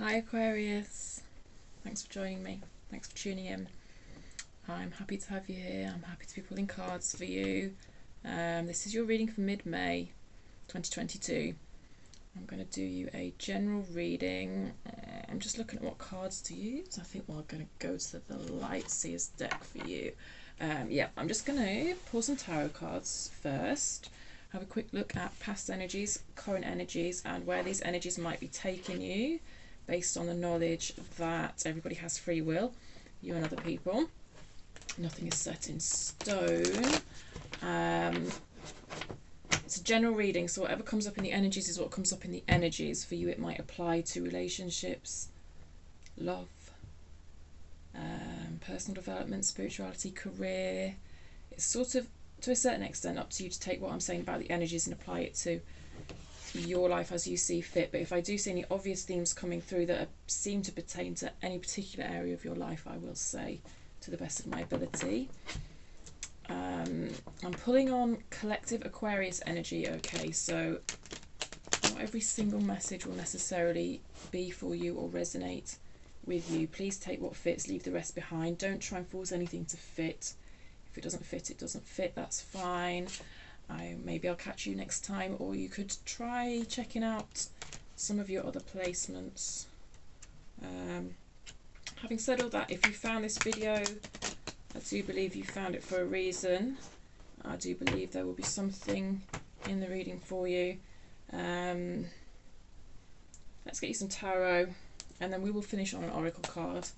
Hi Aquarius, thanks for joining me, thanks for tuning in. I'm happy to have you here, I'm happy to be pulling cards for you. This is your reading for mid-May 2022. I'm going to do you a general reading. I'm just looking at what cards to use. I think we're going to go to the Light Seers deck for you. I'm just going to pull some tarot cards first, have a quick look at past energies, current energies, and where these energies might be taking you, based on the knowledge that everybody has free will, you and other people. Nothing is set in stone. It's a general reading, so whatever comes up in the energies is what comes up in the energies. For you, it might apply to relationships, love, personal development, spirituality, career. It's sort of, to a certain extent, up to you to take what I'm saying about the energies and apply it to your life as you see fit. But if I do see any obvious themes coming through that seem to pertain to any particular area of your life, I will say to the best of my ability. I'm pulling on collective Aquarius energy. Okay, so not every single message will necessarily be for you or resonate with you. Please take what fits, leave the rest behind. Don't try and force anything to fit. If it doesn't fit, it doesn't fit. That's fine. Maybe I'll catch you next time, or you could try checking out some of your other placements. Having said all that, if you found this video, I do believe you found it for a reason. I do believe there will be something in the reading for you. Let's get you some tarot, and then we will finish on an oracle card.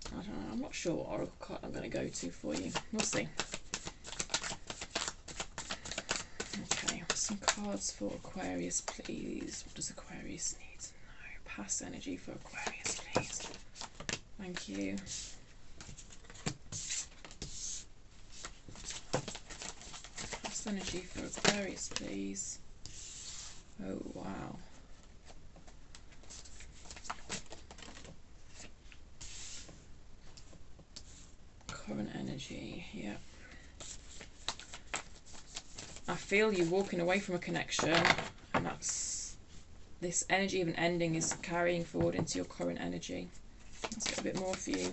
I don't know, I'm not sure what oracle card I'm going to go to for you. We'll see. Okay, some cards for Aquarius, please. What does Aquarius need to know? Past energy for Aquarius, please. Thank you. Past energy for Aquarius, please. Oh, wow. Current energy, yeah. I feel you walking away from a connection, and that's this energy of an ending is carrying forward into your current energy. Let's get a bit more for you.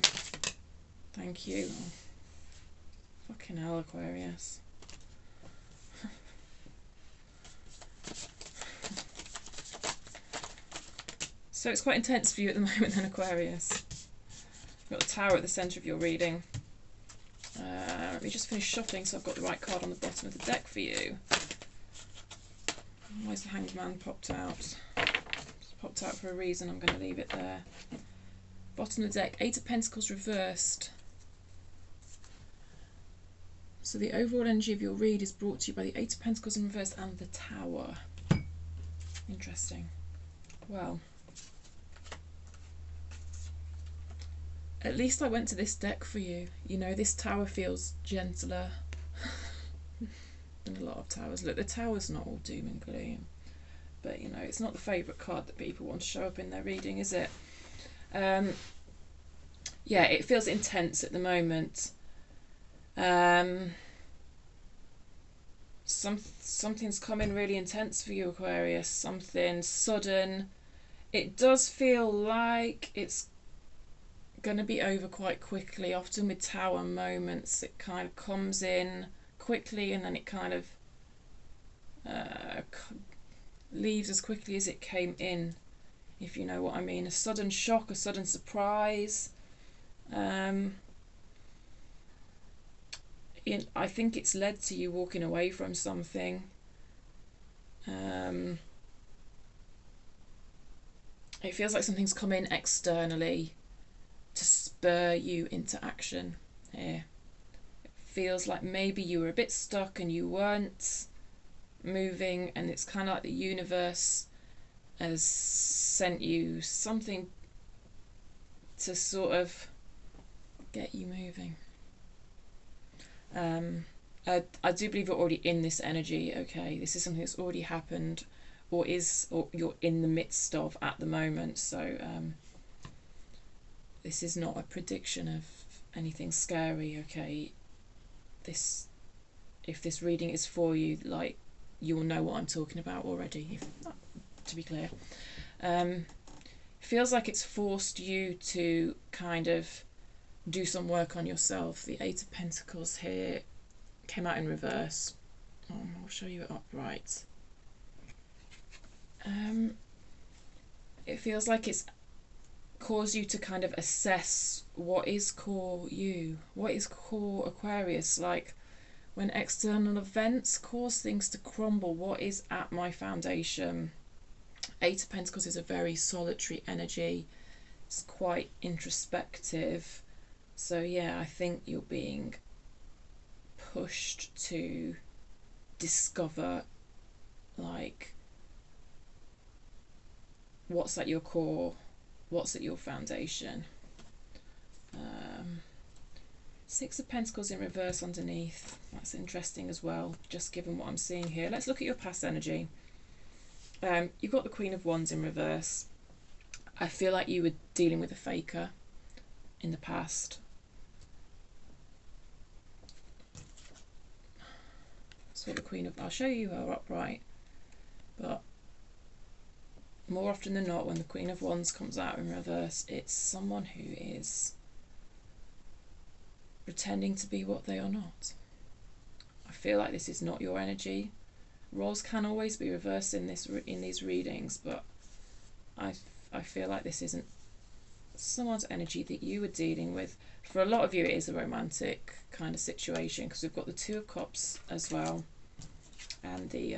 Thank you. Oh, fucking hell, Aquarius. So it's quite intense for you at the moment then, Aquarius. You've got the Tower at the centre of your reading. Let me just finish shuffling so I've got the right card on the bottom of the deck for you. Why's the Hanged Man popped out? It's popped out for a reason, I'm going to leave it there. Bottom of the deck, Eight of Pentacles reversed. So the overall energy of your read is brought to you by the Eight of Pentacles in reverse and the Tower. Interesting. Well, at least I went to this deck for you. You know, this tower feels gentler than a lot of towers. Look, the tower's not all doom and gloom, but you know, it's not the favourite card that people want to show up in their reading, is it? Yeah, it feels intense at the moment. Something's coming really intense for you, Aquarius. Something sudden. It does feel like it's going to be over quite quickly. Often with tower moments, it kind of comes in quickly and then it kind of leaves as quickly as it came in, if you know what I mean. A sudden shock, a sudden surprise. I think it's led to you walking away from something. It feels like something's come in externally to spur you into action here. It feels like maybe you were a bit stuck and you weren't moving, and it's kind of like the universe has sent you something to sort of get you moving. I do believe you're already in this energy, okay? This is something that's already happened or you're in the midst of at the moment, so this is not a prediction of anything scary, okay? If this reading is for you, like, you will know what I'm talking about already, to be clear. feels like it's forced you to kind of do some work on yourself. The Eight of Pentacles here came out in reverse. I'll show you it upright. It feels like it's caused you to kind of assess what is core you, what is core Aquarius. Like, when external events cause things to crumble, what is at my foundation? Eight of Pentacles is a very solitary energy. It's quite introspective. So yeah, I think you're being pushed to discover, like, what's at your core, what's at your foundation. Six of Pentacles in reverse underneath. That's interesting as well, just given what I'm seeing here. Let's look at your past energy. You've got the Queen of Wands in reverse. I feel like you were dealing with a faker in the past. So the Queen of... I'll show you her upright. But more often than not, when the Queen of Wands comes out in reverse, it's someone who is pretending to be what they are not. I feel like this is not your energy. Roles can always be reversed in these readings, but I feel like this isn't someone's energy that you were dealing with. For a lot of you, it is a romantic kind of situation, because we've got the Two of Cups as well, and the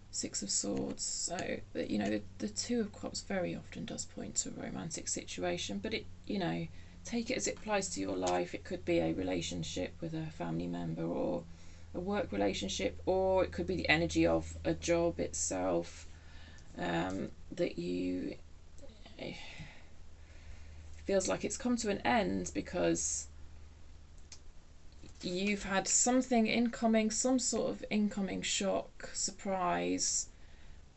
Six of Swords. So, you know, the Two of Cups very often does point to a romantic situation, but it, you know, take it as it applies to your life. It could be a relationship with a family member, or a work relationship, or it could be the energy of a job itself, that you... It feels like it's come to an end because you've had something incoming, some sort of incoming shock, surprise,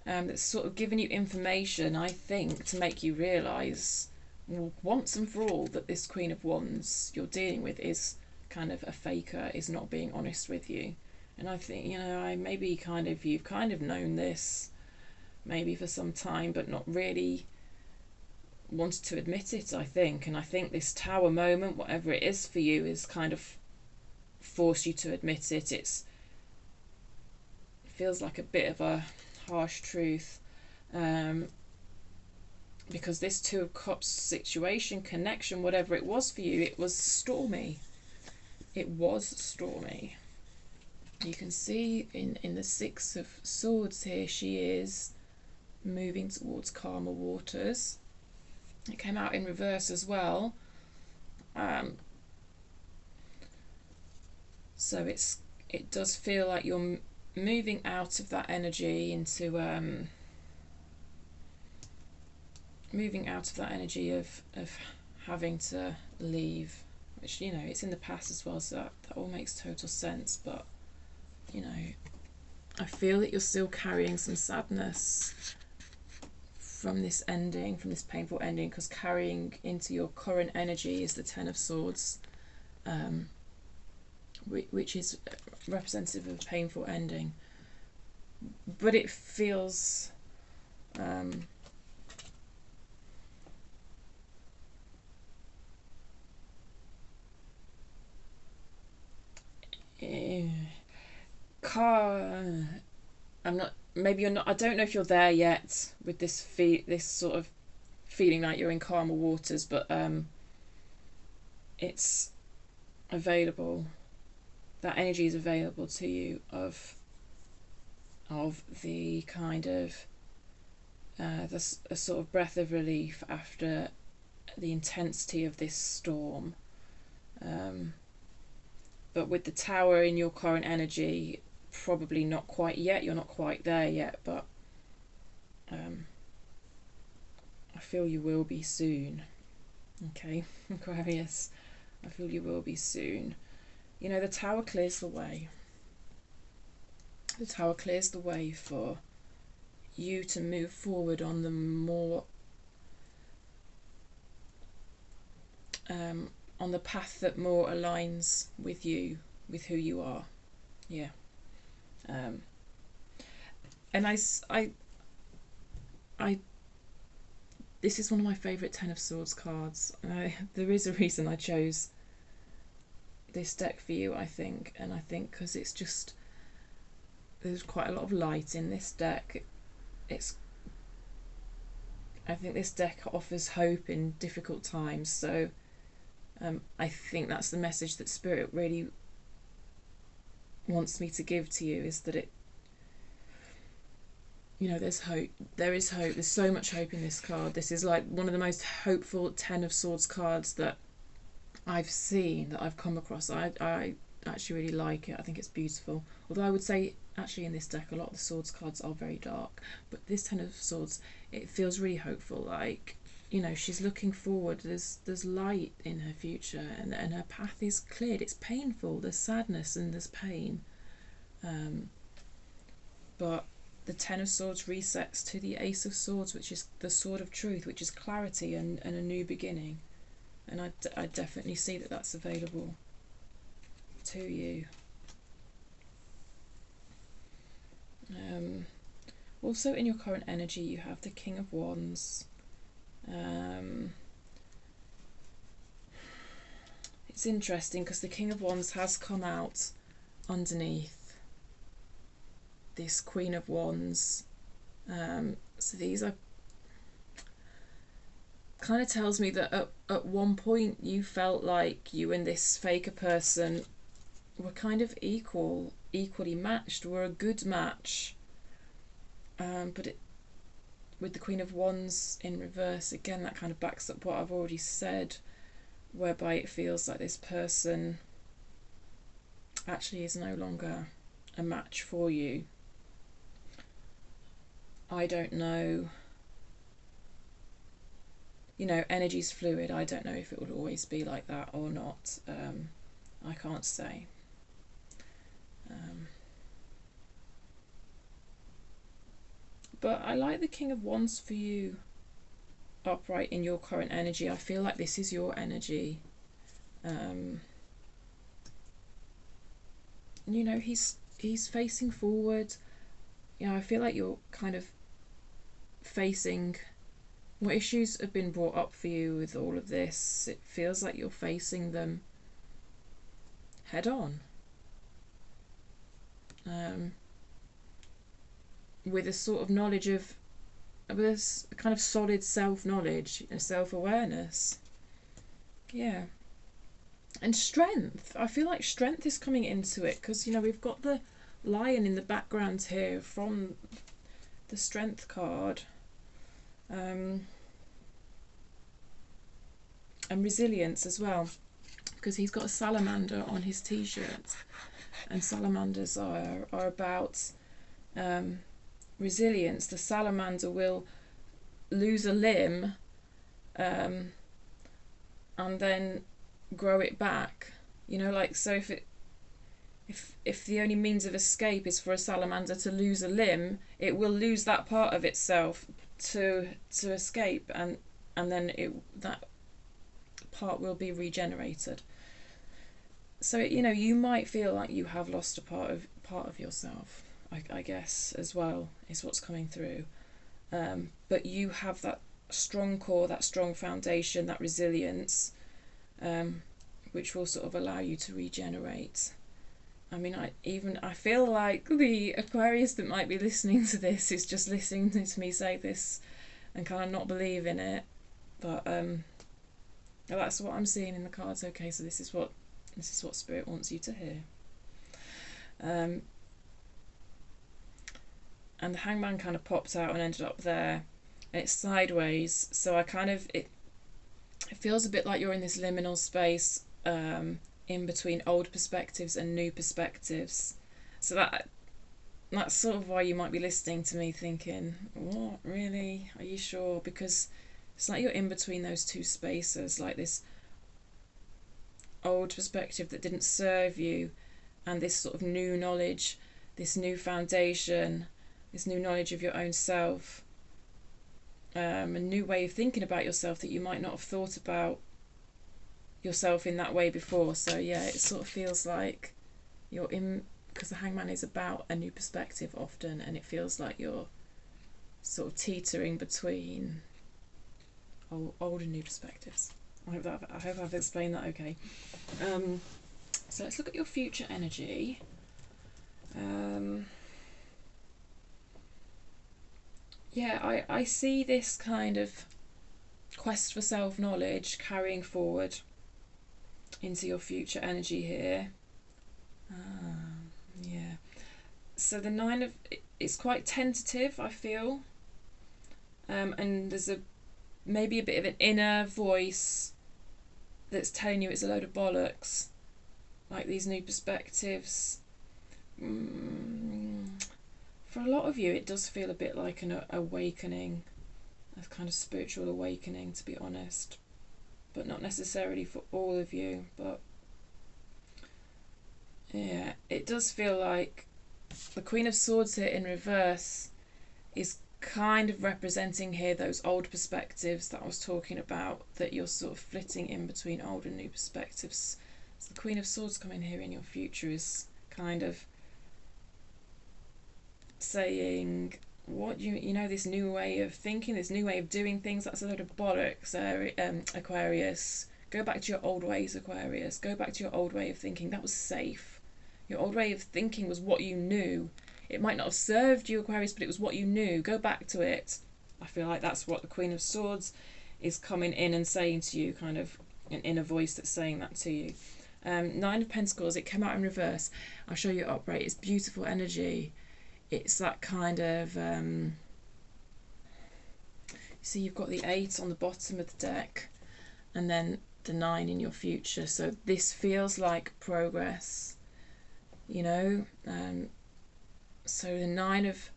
that's sort of given you information, I think, to make you realise once and for all that this Queen of Wands you're dealing with is kind of a faker, is not being honest with you. And I think, you know, you've kind of known this maybe for some time, but not really wanted to admit it, I think. And I think this Tower moment, whatever it is for you, is kind of forced you to admit it. It feels like a bit of a harsh truth, because this Two of Cups situation, connection, whatever it was for you, it was stormy. It was stormy. You can see in the Six of Swords here, she is moving towards calmer waters. It came out in reverse as well. So it does feel like you're moving out of that energy into moving out of that energy of having to leave, which, you know, it's in the past as well, so that all makes total sense. But, you know, I feel that you're still carrying some sadness from this ending, from this painful ending, because carrying into your current energy is the Ten of Swords, which is representative of a painful ending. But it feels I'm not, maybe you're not, I don't know if you're there yet with this this sort of feeling like you're in calmer waters, but it's available. That energy is available to you of the kind of a sort of breath of relief after the intensity of this storm. But with the Tower in your current energy, probably not quite yet. You're not quite there yet, but I feel you will be soon. Okay, Aquarius, I feel you will be soon. You know, the Tower clears the way. The Tower clears the way for you to move forward on the more on the path that more aligns with you, with who you are. Yeah. And I this is one of my favourite Ten of Swords cards. There is a reason I chose this deck for you, I think, and I think because it's just, there's quite a lot of light in this deck. I think this deck offers hope in difficult times, so I think that's the message that Spirit really wants me to give to you, is that there's hope. There is hope. There's so much hope in this card. This is like one of the most hopeful Ten of Swords cards that I've seen, that I've come across. I actually really like it. I think it's beautiful. Although I would say actually in this deck a lot of the swords cards are very dark, but this Ten of Swords, it feels really hopeful. Like, she's looking forward. There's light in her future, and her path is cleared. It's painful. There's sadness and there's pain, but the Ten of Swords resets to the Ace of Swords, which is the sword of truth, which is clarity and a new beginning. And I definitely see that that's available to you. Also in your current energy you have the King of Wands. It's interesting because the King of Wands has come out underneath this Queen of Wands. So these are kind of tells me that at one point you felt like you and this faker person were kind of equally matched, were a good match, but with the Queen of Wands in reverse, again that kind of backs up what I've already said, whereby it feels like this person actually is no longer a match for you. I don't know, energy's fluid. I don't know if it will always be like that or not. I can't say. But I like the King of Wands for you upright in your current energy. I feel like this is your energy. He's facing forward. I feel like you're kind of facing what issues have been brought up for you with all of this. It feels like you're facing them head on, with a sort of knowledge of, with a kind of solid self-knowledge and self-awareness. Yeah. And strength. I feel like strength is coming into it because, we've got the Lion in the background here from the Strength card. And resilience as well, because he's got a salamander on his t-shirt, and salamanders are about resilience. The salamander will lose a limb and then grow it back, so if the only means of escape is for a salamander to lose a limb, it will lose that part of itself to escape, and then that part will be regenerated. So you might feel like you have lost a part of yourself, I guess, as well, is what's coming through, but you have that strong core, that strong foundation, that resilience, which will sort of allow you to regenerate. I feel like the Aquarius that might be listening to this is just listening to me say this and kind of not believe in it, but that's what I'm seeing in the cards. Okay, so this is what Spirit wants you to hear. And the Hangman kind of popped out and ended up there, and it's sideways, so it feels a bit like you're in this liminal space, in between old perspectives and new perspectives. So that's sort of why you might be listening to me thinking, what, really? Are you sure? Because it's like you're in between those two spaces, like this old perspective that didn't serve you, and this sort of new knowledge, this new foundation, this new knowledge of your own self, a new way of thinking about yourself that you might not have thought about yourself in that way before. So yeah, it sort of feels like you're in, because the Hangman is about a new perspective often, and it feels like you're sort of teetering between old and new perspectives. I hope I've explained that okay. So let's look at your future energy. Yeah, I see this kind of quest for self-knowledge carrying forward into your future energy here. Yeah. So the it's quite tentative, I feel. And there's maybe a bit of an inner voice that's telling you it's a load of bollocks, like these new perspectives. For a lot of you, it does feel a bit like an awakening, a kind of spiritual awakening, to be honest, but not necessarily for all of you. But yeah, it does feel like the Queen of Swords here in reverse is kind of representing here those old perspectives that I was talking about, that you're sort of flitting in between old and new perspectives. So the Queen of Swords coming here in your future is kind of saying, what you know, this new way of thinking, this new way of doing things, that's a load of bollocks, Aquarius. Go back to your old ways, Aquarius. Go back to your old way of thinking. That was safe. Your old way of thinking was what you knew. It might not have served you, Aquarius, but it was what you knew. Go back to it. I feel like that's what the Queen of Swords is coming in and saying to you, kind of an inner voice that's saying that to you. Nine of Pentacles, it came out in reverse. I'll show you upright. It's beautiful energy. It's that kind of... see, you've got the 8 on the bottom of the deck and then the 9 in your future. So this feels like progress, you know. So the 9 of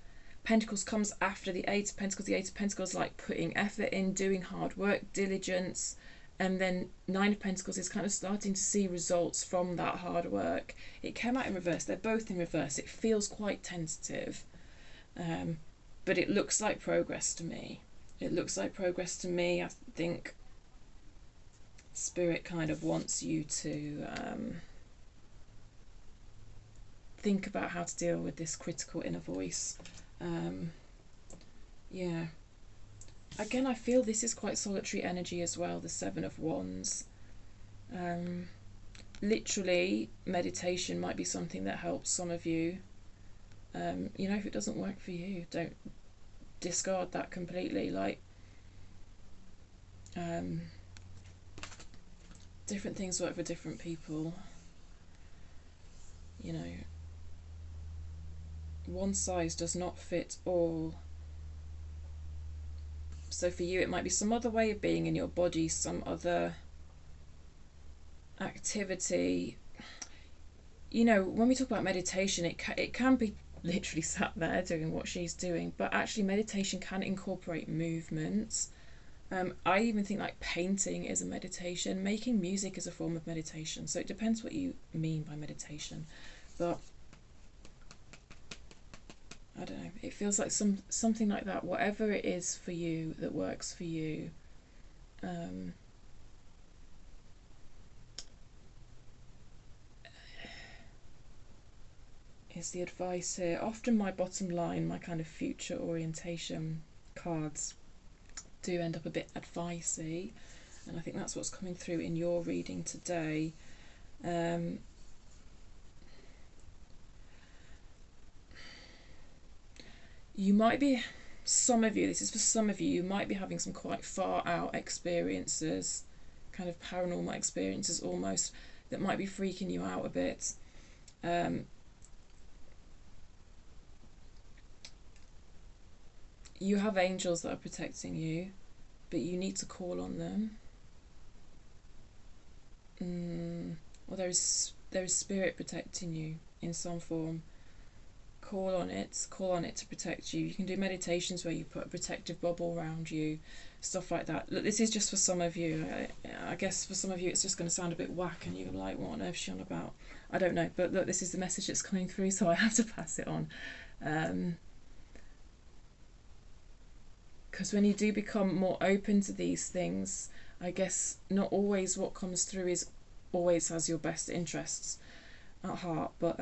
Pentacles comes after the 8 of Pentacles. The 8 of Pentacles, like putting effort in, doing hard work, diligence. And then 9 of Pentacles is kind of starting to see results from that hard work. It came out in reverse. They're both in reverse. It feels quite tentative. But it looks like progress to me. It looks like progress to me. I think Spirit kind of wants you to think about how to deal with this critical inner voice. Yeah. Again, I feel this is quite solitary energy as well, the 7 of Wands. Literally, meditation might be something that helps some of you. You know, if it doesn't work for you, don't discard that completely. Like, different things work for different people. You know, one size does not fit all. So for you, it might be some other way of being in your body, some other activity. You know, when we talk about meditation, it can be literally sat there doing what she's doing, but actually meditation can incorporate movements. I even think like painting is a meditation. Making music is a form of meditation. So it depends what you mean by meditation. But I don't know, it feels like something like that. Whatever it is for you that works for you. Is the advice here. Often my bottom line, my kind of future orientation cards do end up a bit advicey, and I think that's what's coming through in your reading today. You might be, some of you, this is for some of you, you might be having some quite far out experiences, kind of paranormal experiences almost, that might be freaking you out a bit. You have angels that are protecting you, but you need to call on them. Or there is spirit protecting you in some form. Call on it to protect you. You can do meditations where you put a protective bubble around you, stuff like that. Look, this is just for some of you. I guess for some of you it's just going to sound a bit whack and you're like, what on earth is she on about? I don't know, but look, this is the message that's coming through, so I have to pass it on. Because when you do become more open to these things, I guess not always what comes through is always has your best interests at heart, but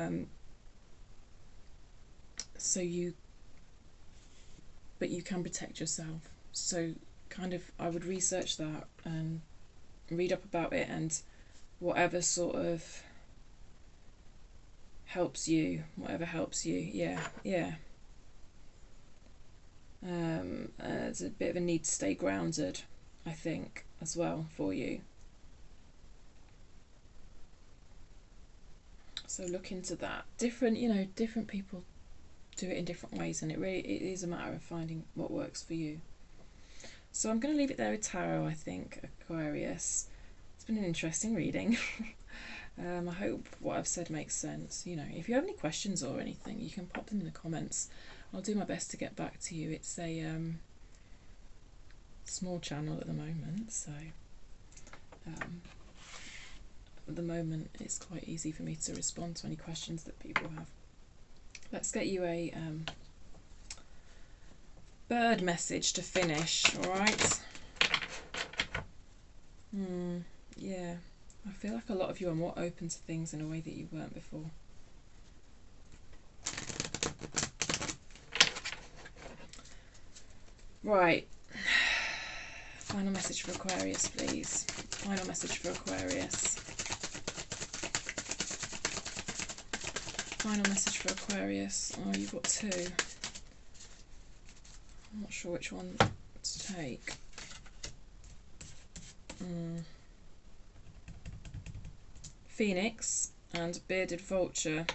you can protect yourself. So kind of, I would research that and read up about it, and whatever sort of helps you, yeah. There's a bit of a need to stay grounded, I think, as well for you. So look into that. Different people do it in different ways, and it is a matter of finding what works for you. So I'm going to leave it there with tarot, I think, Aquarius. It's been an interesting reading. I hope what I've said makes sense. If you have any questions or anything, you can pop them in the comments. I'll do my best to get back to you. It's a small channel at the moment, so at the moment it's quite easy for me to respond to any questions that people have. Let's get you a bird message to finish, alright? Yeah, I feel like a lot of you are more open to things in a way that you weren't before. Right. Final message for Aquarius, please. Final message for Aquarius. Final message for Aquarius. Oh, you've got two. I'm not sure which one to take. Phoenix and bearded vulture.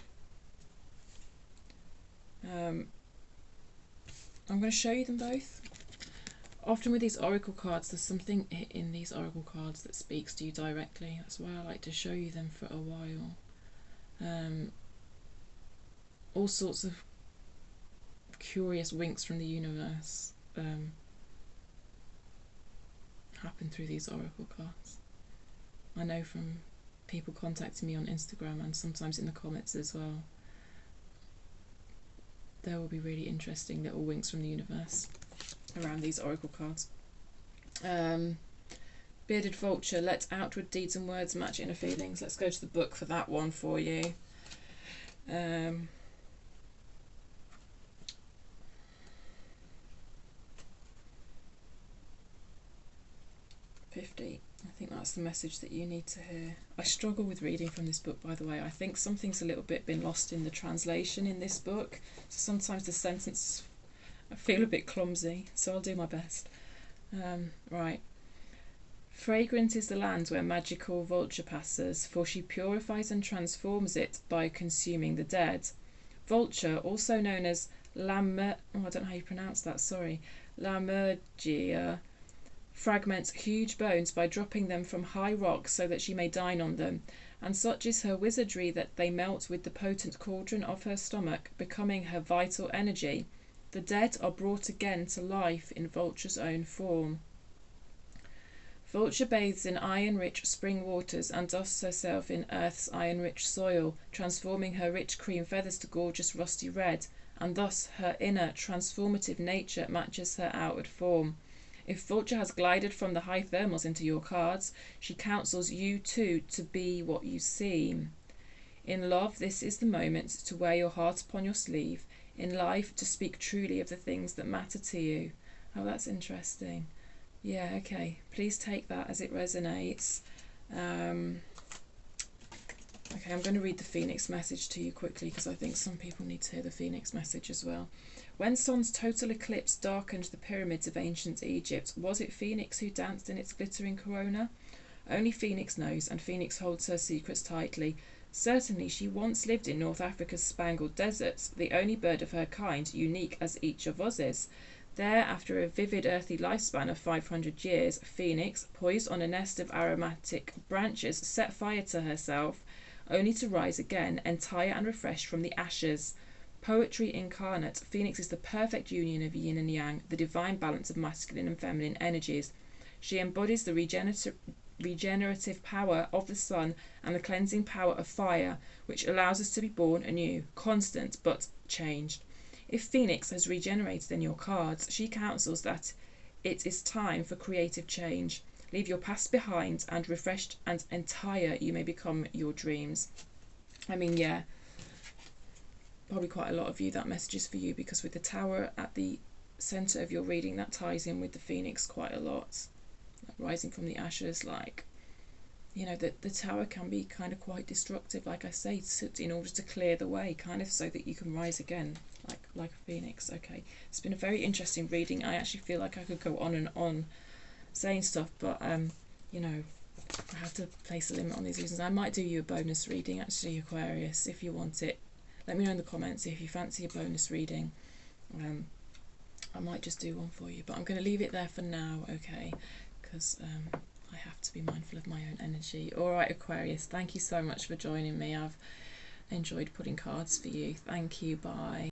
I'm going to show you them both. Often with these oracle cards, there's something in these oracle cards that speaks to you directly. That's why I like to show you them for a while. All sorts of curious winks from the universe happen through these oracle cards. I know from people contacting me on Instagram and sometimes in the comments as well. There will be really interesting little winks from the universe around these oracle cards. Bearded vulture, let outward deeds and words match inner feelings. Let's go to the book for that one for you. 50. I think that's the message that you need to hear. I struggle with reading from this book, by the way. I think something's a little bit been lost in the translation in this book. So sometimes the sentences I feel a bit clumsy, so I'll do my best. Right. Fragrant is the land where magical vulture passes, for she purifies and transforms it by consuming the dead. Vulture, also known as I don't know how you pronounce that, sorry. Lammergia, fragments huge bones by dropping them from high rocks so that she may dine on them, and such is her wizardry that they melt with the potent cauldron of her stomach, becoming her vital energy. The dead are brought again to life in Vulture's own form. Vulture bathes in iron-rich spring waters and dusts herself in Earth's iron-rich soil, transforming her rich cream feathers to gorgeous rusty red, and thus her inner transformative nature matches her outward form. If Vulture has glided from the high thermals into your cards, she counsels you too to be what you seem. In love, this is the moment to wear your heart upon your sleeve. In life, to speak truly of the things that matter to you. Oh, that's interesting. Yeah, okay. Please take that as it resonates. Okay, I'm going to read the Phoenix message to you quickly because I think some people need to hear the Phoenix message as well. When Sun's total eclipse darkened the pyramids of ancient Egypt, was it Phoenix who danced in its glittering corona? Only Phoenix knows, and Phoenix holds her secrets tightly. Certainly she once lived in North Africa's spangled deserts, the only bird of her kind, unique as each of us is. There, after a vivid earthly lifespan of 500 years, Phoenix, poised on a nest of aromatic branches, set fire to herself, only to rise again, entire and refreshed from the ashes. Poetry incarnate, Phoenix is the perfect union of yin and yang, the divine balance of masculine and feminine energies. She embodies the regenerative power of the sun and the cleansing power of fire, which allows us to be born anew, constant but changed. If Phoenix has regenerated in your cards, she counsels that it is time for creative change. Leave your past behind, and refreshed and entire you may become your dreams. I mean, yeah, probably quite a lot of you that message is for you, because with the Tower at the centre of your reading, that ties in with the Phoenix quite a lot, like rising from the ashes. Like, you know, the Tower can be kind of quite destructive, like I say, in order to clear the way, kind of so that you can rise again, like a phoenix. Okay, it's been a very interesting reading. I actually feel like I could go on and on saying stuff, but you know, I have to place a limit on these reasons. I might do you a bonus reading, actually, Aquarius, if you want it. Let me know in the comments if you fancy a bonus reading. I might just do one for you, but I'm going to leave it there for now, okay? Because I have to be mindful of my own energy. All right, Aquarius, thank you so much for joining me. I've enjoyed putting cards for you. Thank you. Bye.